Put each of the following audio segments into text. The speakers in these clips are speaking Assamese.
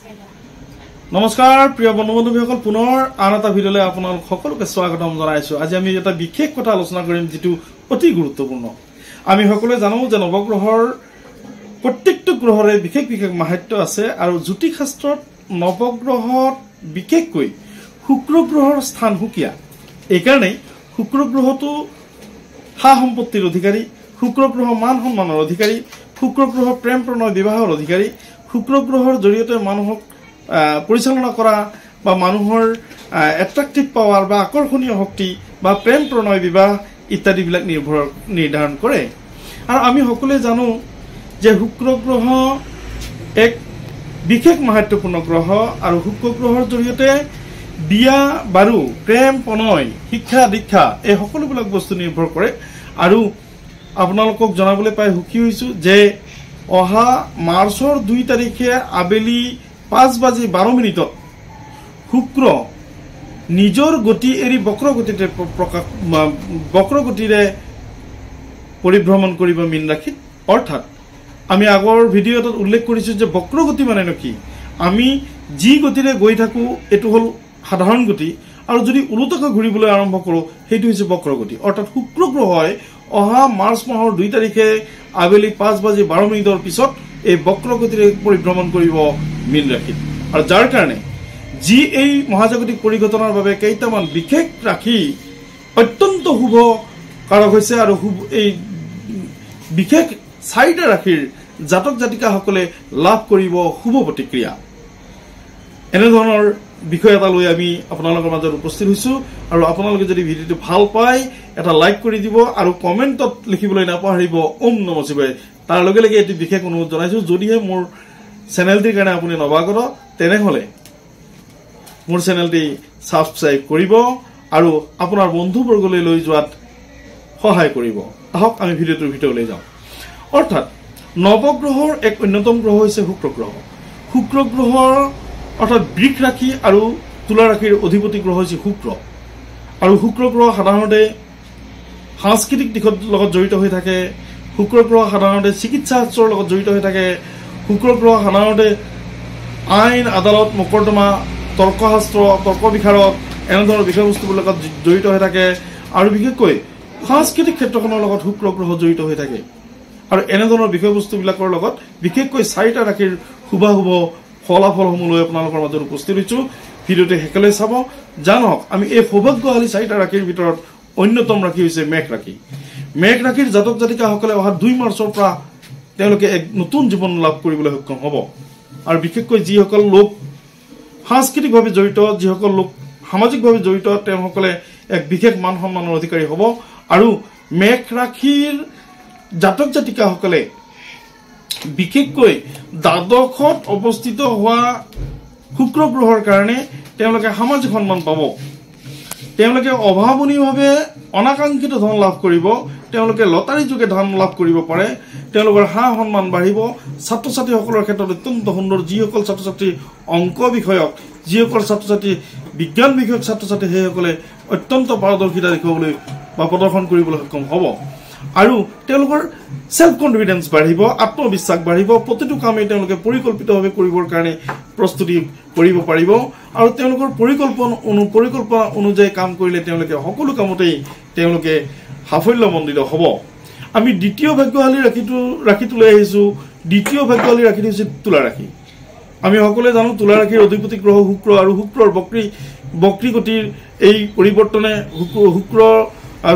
নমস্কাৰ প্ৰিয় বন্ধু-বান্ধৱীসকল, পুনৰ আন এটা ভিডিঅ'লৈ আপোনালোক সকলোকে স্বাগতম জনাইছো। আজি আমি এটা বিশেষ কথা আলোচনা কৰিম, যিটো অতি গুৰুত্বপূৰ্ণ। আমি সকলোৱে জানো যে নৱগ্ৰহৰ প্ৰত্যেকটো গ্ৰহৰে বিশেষ বিশেষ মাহাত্ম্য আছে, আৰু জ্যোতিষশাস্ত্ৰত নৱগ্ৰহত বিশেষকৈ শুক্ৰ গ্ৰহৰ স্থান সুকীয়া। এইকাৰণেই শুক্ৰ গ্ৰহটো সা সম্পত্তিৰ অধিকাৰী, শুক্ৰ গ্ৰহ মান সন্মানৰ অধিকাৰী, শুক্ৰ গ্ৰহ প্ৰেম প্ৰণয় বিবাহৰ অধিকাৰী, শুক্ৰ গ্ৰহৰ জৰিয়তে মানুহক পৰিচালনা কৰা বা মানুহৰ এট্ৰাক্টিভ পাৱাৰ বা আকৰ্ষণীয় শক্তি বা প্ৰেম প্ৰণয় বিবাহ ইত্যাদিবিলাক নিৰ্ধাৰণ কৰে। আৰু আমি সকলোৱে জানো যে শুক্ৰ গ্ৰহ এক বিশেষ মাহাত্ম্যপূৰ্ণ গ্ৰহ, আৰু শুক্ৰ গ্ৰহৰ জৰিয়তে বিয়া বাৰু প্ৰেম প্ৰণয় শিক্ষা দীক্ষা এই সকলোবিলাক বস্তু নিৰ্ভৰ কৰে। আৰু আপোনালোকক জনাবলৈ পাই সুখী হৈছো যে অহা মাৰ্চৰ 2 তাৰিখে আবেলি 5:12 শুক্ৰ নিজৰ গতি এৰি বক্ৰগতিৰে পৰিভ্ৰমণ কৰিব মীন ৰাশিত। অৰ্থাৎ আমি আগৰ ভিডিঅ'ত উল্লেখ কৰিছো যে বক্ৰগতি মানে কি, আমি যি গতিৰে গৈ থাকো এইটো হ'ল সাধাৰণ গতি, আৰু যদি ওলোটাকৈ ঘূৰিবলৈ আৰম্ভ কৰোঁ সেইটো হৈছে বক্ৰগতি। অৰ্থাৎ শুক্ৰ গ্ৰহই অহা মাৰ্চ মাহৰ 2 তাৰিখে আবেলি 5:12 পিছত এই বক্ৰগতিৰে পৰিভ্ৰমণ কৰিব মীন ৰাশিত। আৰু যাৰ কাৰণে যি এই মহাজাগতিক পৰিঘটনাৰ বাবে কেইটামান বিশেষ ৰাশি অত্যন্ত শুভ কাৰক হৈছে, আৰু এই বিশেষ 4টা ৰাশিৰ জাতক জাতিকাসকলে লাভ কৰিব শুভ প্ৰতিক্ৰিয়া। এনেধৰণৰ বিষয় এটা লৈ আমি আপোনালোকৰ মাজত উপস্থিত হৈছো। আৰু আপোনালোকে যদি ভিডিঅ'টো ভাল পায় এটা লাইক কৰি দিব, আৰু কমেণ্টত লিখিবলৈ নাপাহৰিব ওম নম শিৱায়। তাৰ লগে লগে এটি বিশেষ অনুৰোধ জনাইছো, যদিহে মোৰ চেনেলটিৰ কাৰণে আপুনি নৱাগত তেনেহ'লে মোৰ চেনেলটি ছাবস্ক্ৰাইব কৰিব আৰু আপোনাৰ বন্ধুবৰ্গলৈ লৈ যোৱাত সহায় কৰিব। আহক আমি ভিডিঅ'টোৰ ভিতৰলৈ যাওঁ। অৰ্থাৎ নৱগ্ৰহৰ এক অন্যতম গ্ৰহ হৈছে শুক্ৰ গ্ৰহ। শুক্ৰ গ্ৰহৰ অৰ্থাৎ বৃষ ৰাশি আৰু তুলা ৰাশিৰ অধিপতি গ্ৰহ হৈছে শুক্ৰ। আৰু শুক্ৰ গ্ৰহ সাধাৰণতে সাংস্কৃতিক দিশৰ লগত জড়িত হৈ থাকে। শুক্ৰ গ্ৰহ সাধাৰণতে চিকিৎসা শাস্ত্ৰৰ লগত জড়িত হৈ থাকে। শুক্ৰ গ্ৰহ সাধাৰণতে আইন আদালত মোকৰ্দমা তৰ্কশাস্ত্ৰ তৰ্ক বিশাৰদ এনেধৰণৰ বিষয়বস্তুবোৰ লগত জড়িত হৈ থাকে। আৰু বিশেষকৈ সাংস্কৃতিক ক্ষেত্ৰখনৰ লগত শুক্ৰ গ্ৰহ জড়িত হৈ থাকে। আৰু এনেধৰণৰ বিষয়বস্তুবিলাকৰ লগত বিশেষকৈ 4টা ৰাশিৰ শুভাশুভ ফলাফলসমূহ লৈ আপোনালোকৰ মাজত উপস্থিত হৈছো। ভিডিঅ'টো শেষলৈ চাব। জানক আমি এই সৌভাগ্যশালী 4টা ৰাশিৰ ভিতৰত অন্যতম ৰাশি হৈছে মেঘ ৰাশি। মেঘ ৰাশিৰ জাতক জাতিকাসকলে অহা 2 মাৰ্চৰ পৰা তেওঁলোকে এক নতুন জীৱন লাভ কৰিবলৈ সক্ষম হ'ব। আৰু বিশেষকৈ যিসকল লোক সাংস্কৃতিকভাৱে জড়িত, যিসকল লোক সামাজিকভাৱে জড়িত, তেওঁলোকসকলে এক বিশেষ মান সন্মানৰ অধিকাৰী হ'ব। আৰু মেঘ ৰাশিৰ জাতক জাতিকাসকলে বিশেষকৈ দ্বাদশত অৱস্থিত হোৱা শুক্ৰ গ্ৰহৰ কাৰণে তেওঁলোকে সামাজিক সন্মান পাব। তেওঁলোকে অভাৱনীয়ভাৱে অনাকাংক্ষিত ধন লাভ কৰিব। তেওঁলোকে লটাৰী যোগে ধন লাভ কৰিব পাৰে। তেওঁলোকৰ সা সন্মান বাঢ়িব। ছাত্ৰ ছাত্ৰীসকলৰ ক্ষেত্ৰত অত্যন্ত সুন্দৰ। যিসকল ছাত্ৰ ছাত্ৰী অংক বিষয়ক, যিসকল ছাত্ৰ ছাত্ৰী বিজ্ঞান বিষয়ক ছাত্ৰ ছাত্ৰী, সেইসকলে অত্যন্ত পাৰদৰ্শিতা দেখুৱাবলৈ বা প্ৰদৰ্শন কৰিবলৈ সক্ষম হ'ব। আৰু তেওঁলোকৰ সেল্ফ কনফিডেন্স বাঢ়িব, আত্মবিশ্বাস বাঢ়িব। প্ৰতিটো কামেই তেওঁলোকে পৰিকল্পিতভাৱে কৰিবৰ কাৰণে প্ৰস্তুতি কৰিব পাৰিব। আৰু তেওঁলোকৰ পৰিকল্পনা অনুযায়ী কাম কৰিলে তেওঁলোকে সকলো কামতেই তেওঁলোকে সাফল্যমণ্ডিত হ'ব। আমি দ্বিতীয় ভাগ্যশালী ৰাশিটোলৈ আহিছো। দ্বিতীয় ভাগ্যশালী ৰাশিটো হৈছে তুলা ৰাশি। আমি সকলোৱে জানো তুলা ৰাশিৰ অধিপতি গ্ৰহ শুক্ৰ, আৰু শুক্ৰৰ বক্ৰীগতিৰ এই পৰিৱৰ্তনে শুক্ৰ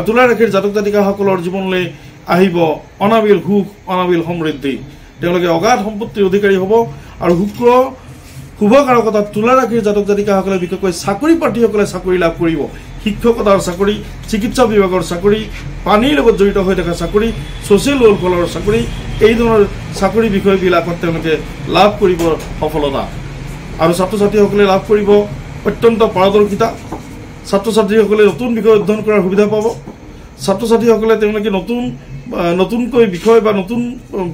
তুলা ৰাশিৰ জাতক জাতিকাসকলৰ জীৱনলৈ আহিব অনাবিল সুখ, অনাবিল সমৃদ্ধি। তেওঁলোকে অগাধ সম্পত্তিৰ অধিকাৰী হ'ব। আৰু শুক্ৰ শুভকাৰকতা তুলা ৰাশিৰ জাতক জাতিকাসকলে বিশেষকৈ চাকৰি প্ৰাৰ্থীসকলে চাকৰি লাভ কৰিব। শিক্ষকতাৰ চাকৰি, চিকিৎসা বিভাগৰ চাকৰি, পানীৰ লগত জড়িত হৈ থকা চাকৰি, ছ'চিয়েল ৱেলফেয়াৰৰ চাকৰি, এই ধৰণৰ চাকৰি বিষয়বিলাকত তেওঁলোকে লাভ কৰিব সফলতা। আৰু ছাত্ৰ ছাত্ৰীসকলে লাভ কৰিব অত্যন্ত পাৰদৰ্শিতা। ছাত্ৰ ছাত্ৰীসকলে নতুন বিষয় অধ্যয়ন কৰাৰ সুবিধা পাব। ছাত্ৰ ছাত্ৰীসকলে তেওঁলোকে নতুনকৈ বিষয় বা নতুন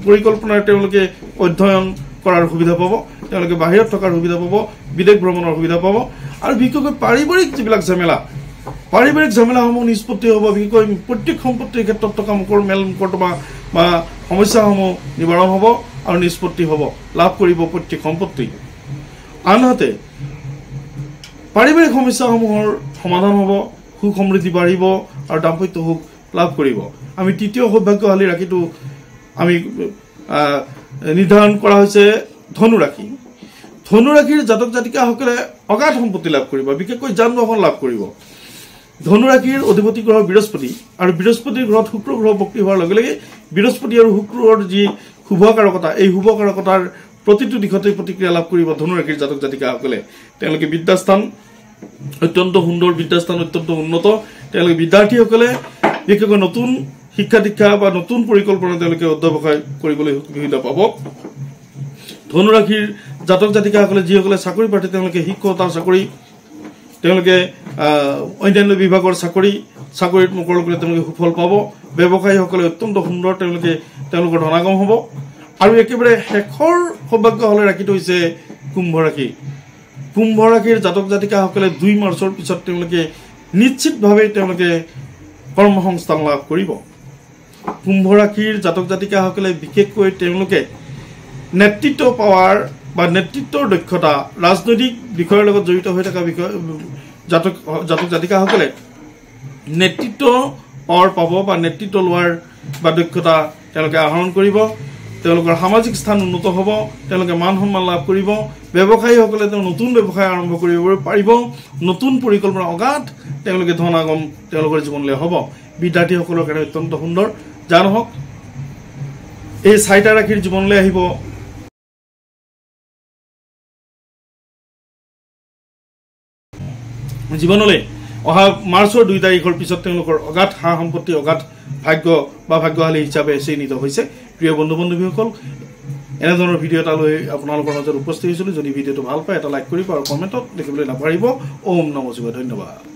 পৰিকল্পনাৰে তেওঁলোকে অধ্যয়ন কৰাৰ সুবিধা পাব। তেওঁলোকে বাহিৰত থকাৰ সুবিধা পাব, বিদেশ ভ্ৰমণৰ সুবিধা পাব। আৰু বিশেষকৈ পাৰিবাৰিক যিবিলাক ঝামেলাসমূহ নিষ্পত্তি হ'ব। বিশেষকৈ প্ৰত্যেক সম্পত্তিৰ ক্ষেত্ৰত থকা মেল মোকৰ্দমা বা সমস্যাসমূহ নিবাৰণ হ'ব আৰু নিষ্পত্তি হ'ব। লাভ কৰিব প্ৰত্যেক সম্পত্তি। আনহাতে পাৰিবাৰিক সমস্যাসমূহৰ সমাধান হ'ব, সুখ সমৃদ্ধি বাঢ়িব আৰু দাম্পত্য সুখ লাভ কৰিব। আমি তৃতীয় সৌভাগ্যশালী ৰাশিটো আমি নিৰ্ধাৰণ কৰা হৈছে ধনু ৰাশি। ধনু ৰাশিৰ জাতক জাতিকাসকলে অগাধ সম্পত্তি লাভ কৰিব, বিশেষকৈ যান বাহন লাভ কৰিব। ধনু ৰাশিৰ অধিপতি গ্ৰহ বৃহস্পতি, আৰু বৃহস্পতিৰ ঘৰত শুক্ৰ গ্ৰহ বক্ৰী হোৱাৰ লগে লগে বৃহস্পতি আৰু শুক্ৰৰ যি শুভকাৰকতা, এই শুভকাৰকতাৰ প্ৰতিটো দিশতে প্ৰতিক্ৰিয়া লাভ কৰিব ধনু ৰাশিৰ জাতক জাতিকাসকলে। তেওঁলোকে বিদ্যাস্থান অত্যন্ত সুন্দৰ, বিদ্যাস্থান অত্যন্ত উন্নত। তেওঁলোকে বিদ্যাৰ্থীসকলে বিশেষকৈ নতুন শিক্ষা দীক্ষা বা নতুন পৰিকল্পনা তেওঁলোকে অধ্যৱসায় কৰিবলৈ সুবিধা পাব। ধনু ৰাশিৰ জাতক জাতিকাসকলে যিসকলে চাকৰি প্ৰাৰ্থী, তেওঁলোকে শিক্ষকতাৰ চাকৰি, তেওঁলোকে অন্যান্য বিভাগৰ চাকৰিত মুকৰল কৰি তেওঁলোকে সুফল পাব। ব্যৱসায়ীসকলে অত্যন্ত সুন্দৰ, তেওঁলোকৰ ধনাগম হ'ব। আৰু একেবাৰে শেষৰ সৌভাগ্যশালী ৰাশিটো হৈছে কুম্ভ ৰাশি। কুম্ভ ৰাশিৰ জাতক জাতিকাসকলে 2 মাৰ্চৰ পিছত তেওঁলোকে নিশ্চিতভাৱে তেওঁলোকে কৰ্মসংস্থান লাভ কৰিব। কুম্ভ ৰাশিৰ জাতক জাতিকাসকলে বিশেষকৈ তেওঁলোকে নেতৃত্ব পাৱাৰ বা নেতৃত্বৰ দক্ষতা, ৰাজনৈতিক বিষয়ৰ লগত জড়িত হৈ থকা জাতক জাতিকাসকলে নেতৃত্ব পাৱাৰ পাব বা নেতৃত্ব লোৱাৰ বা দক্ষতা তেওঁলোকে আহৰণ কৰিব। তেওঁলোকৰ সামাজিক স্থান উন্নত হ'ব, তেওঁলোকে মান সন্মান লাভ কৰিব। ব্যৱসায়ীসকলে নতুন ব্যৱসায় আৰম্ভ কৰিব পাৰিব, নতুন পৰিকল্পনা, অগাধ তেওঁলোকে ধনাগম তেওঁলোকৰ জীৱনলৈ হ'ব। বিদ্যাৰ্থীসকলৰ কাৰণে অত্যন্ত সুন্দৰ। যা নহওক, এই 4টা ৰাশিৰ জীৱনলৈ আহিব জীৱনলৈ অহা মাৰ্চৰ 2 তাৰিখৰ পিছত তেওঁলোকৰ অগাধ সা সম্পত্তি, অগাধ ভাগ্য বা ভাগ্যশালী হিচাপে চিহ্নিত হৈছে। প্ৰিয় বন্ধু বান্ধৱীসকল, এনেধৰণৰ ভিডিঅ' এটা লৈ আপোনালোকৰ মাজত উপস্থিত হৈছিলোঁ। যদি ভিডিঅ'টো ভাল পায় এটা লাইক কৰিব আৰু কমেণ্টত লিখিবলৈ নাপাহৰিব। ওম নমঃ শিৱায়। ধন্যবাদ।